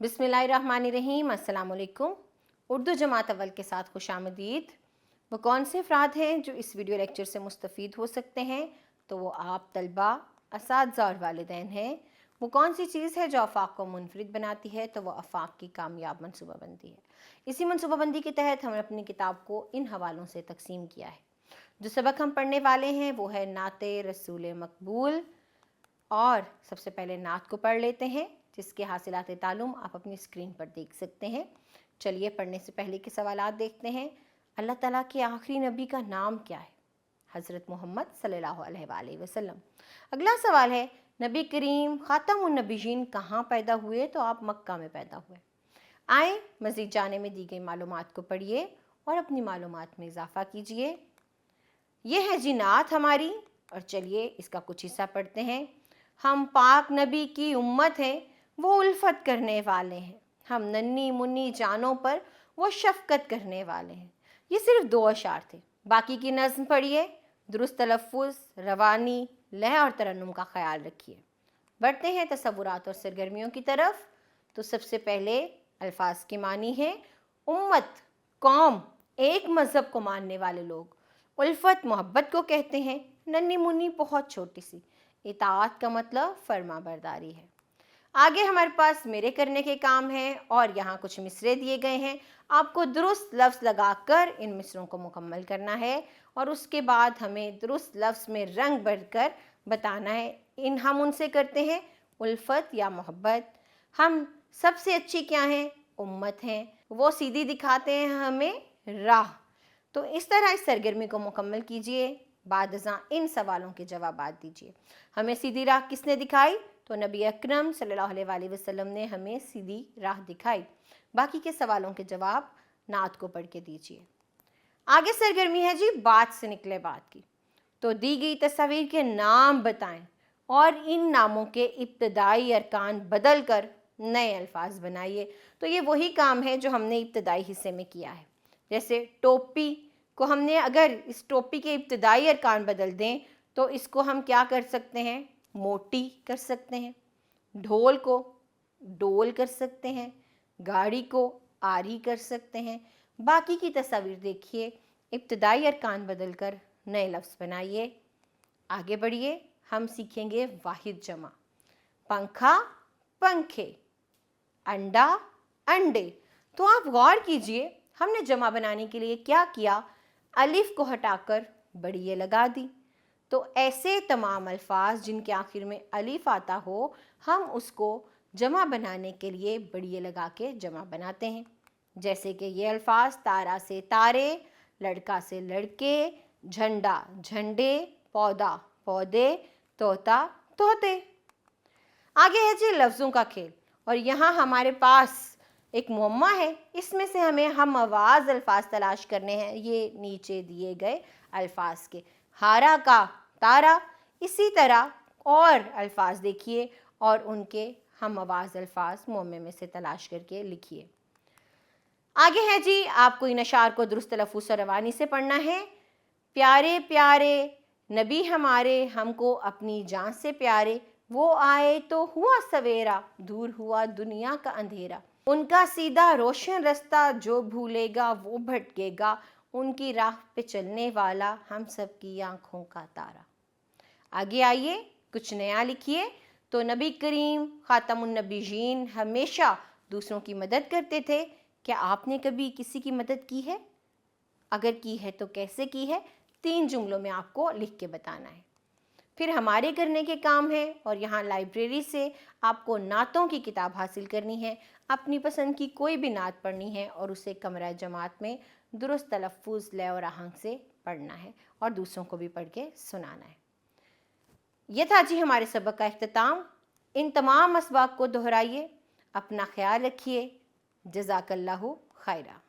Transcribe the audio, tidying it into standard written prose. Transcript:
बिस्मिल्लाहिर्रहमानिर्रहीम। अस्सलाम वालेकुम। उर्दू जमात अव्वल के साथ खुशामदीद। वो कौन से अफराद हैं जो इस वीडियो लेक्चर से मुस्तफ़ीद हो सकते हैं? तो वो आप तलबा, असातिज़ा और वालिदैन हैं। वो कौन सी चीज़ है जो आफ़ाक़ को मुनफरिद बनाती है? तो वो आफ़ाक़ की कामयाब मनसूबाबंदी है। इसी मनसूबाबंदी के तहत हमने अपनी किताब को इन हवालों से तकसीम किया है। जो सबक हम पढ़ने वाले हैं वो है नाते रसूल मकबूल। और सबसे पहले नात को पढ़ लेते हैं, जिसके हासिलात तालुम आप अपनी स्क्रीन पर देख सकते हैं। चलिए पढ़ने से पहले के सवालात देखते हैं। अल्लाह ताला के आखिरी नबी का नाम क्या है? हज़रत मोहम्मद सल्लल्लाहु अलैहि वसल्लम। अगला सवाल है, नबी करीम ख़ातमुन नबीयीन कहाँ पैदा हुए? तो आप मक्का में पैदा हुए। आए मज़ीद जाने में दी गई मालूमात को पढ़िए और अपनी मालूमात में इजाफ़ा कीजिए। ये है जी नात हमारी, और चलिए इसका कुछ हिस्सा पढ़ते हैं। हम पाक नबी की उम्मत हैं, वो उल्फत करने वाले हैं। हम नन्ही मुन्नी जानों पर वो शफ़क़त करने वाले हैं। ये सिर्फ 2 अशार थे, बाकी की नज़्म पढ़िए। दुरुस्त तलफ़्फ़ुज़, रवानी, लय और तरन्नुम का ख्याल रखिए। बढ़ते हैं तसव्वुरात और सरगर्मियों की तरफ। तो सबसे पहले अल्फाज के मानी हैं उम्मत, कौम, एक मज़हब को मानने वाले लोग। उल्फत मोहब्बत को कहते हैं। नन्ही मुन्नी बहुत छोटी सी। इताअत का मतलब फर्मा बरदारी है। आगे हमारे पास मेरे करने के काम हैं और यहाँ कुछ मिसरे दिए गए हैं। आपको दुरुस्त लफ्ज़ लगाकर इन मिसरों को मुकम्मल करना है और उसके बाद हमें दुरुस्त लफ्ज़ में रंग भरकर बताना है। हम उनसे करते हैं उल्फत या मोहब्बत। हम सबसे अच्छी क्या हैं? उम्मत हैं। वो सीधी दिखाते हैं हमें राह। तो इस तरह इस सरगर्मी को मुकम्मल कीजिए। बाद इन सवालों के जवाब दीजिए। हमें सीधी राह किसने दिखाई? तो नबी अकरम सल्लल्लाहु अलैहि वसल्लम ने हमें सीधी राह दिखाई। बाकी के सवालों के जवाब नात को पढ़ के दीजिए। आगे सरगर्मी है जी बात से निकले बात की। तो दी गई तस्वीर के नाम बताएं और इन नामों के इब्तदाई अरकान बदल कर नए अल्फाज बनाइए। तो ये वही काम है जो हमने इब्तदाई हिस्से में किया है। जैसे टोपी को हमने अगर इस टोपी के इब्तदाई अरकान बदल दें तो इसको हम क्या कर सकते हैं? मोटी कर सकते हैं। ढोल को डोल कर सकते हैं। गाड़ी को आरी कर सकते हैं। बाकी की तस्वीर देखिए, इब्तदाई अरकान बदल कर नए लफ्ज़ बनाइए। आगे बढ़िए, हम सीखेंगे वाहिद जमा। पंखा, पंखे, अंडा, अंडे। तो आप गौर कीजिए, हमने जमा बनाने के लिए क्या किया? अलिफ को हटाकर बड़िए लगा दी। तो ऐसे तमाम अल्फाज जिनके आखिर में अलिफ आता हो, हम उसको जमा बनाने के लिए बड़िए लगा के जमा बनाते हैं। जैसे कि ये अल्फाज तारा से तारे, लड़का से लड़के, झंडा झंडे, पौधा पौधे, तोता तोते। आगे है जी लफ्ज़ों का खेल, और यहाँ हमारे पास एक मुअम्मा है। इसमें से हमें हम आवाज़ अल्फाज तलाश करने हैं। ये नीचे दिए गए अल्फाज के हारा का तारा, इसी तरह और अल्फाज देखिए और उनके हम आवाज़ अल्फाज मुअम्मे में से तलाश करके लिखिए। आगे है जी आपको इन अशार को दुरुस्त तलफ़्फ़ुज़ और रवानी से पढ़ना है। प्यारे प्यारे नबी हमारे, हमको अपनी जान से प्यारे, वो आए तो हुआ सवेरा, दूर हुआ दुनिया का अंधेरा। उनका सीधा रोशन रास्ता जो भूलेगा वो भटकेगा, उनकी राह पे चलने वाला हम सब की आँखों का तारा। आगे आइए कुछ नया लिखिए। तो नबी करीम ख़ातमुन नबीयीन हमेशा दूसरों की मदद करते थे। क्या आपने कभी किसी की मदद की है? अगर की है तो कैसे की है? 3 जुमलों में आपको लिख के बताना है। फिर हमारे करने के काम है, और यहाँ लाइब्रेरी से आपको नातों की किताब हासिल करनी है। अपनी पसंद की कोई भी नात पढ़नी है और उसे कमरा जमात में दुरुस्त तलफ़्फ़ुज़, लय और आहंग से पढ़ना है और दूसरों को भी पढ़ के सुनाना है। यह था जी हमारे सबक का इख्तिताम। इन तमाम असबाब को दोहराइए। अपना ख्याल रखिए। जज़ाकल्लाहु खैरा।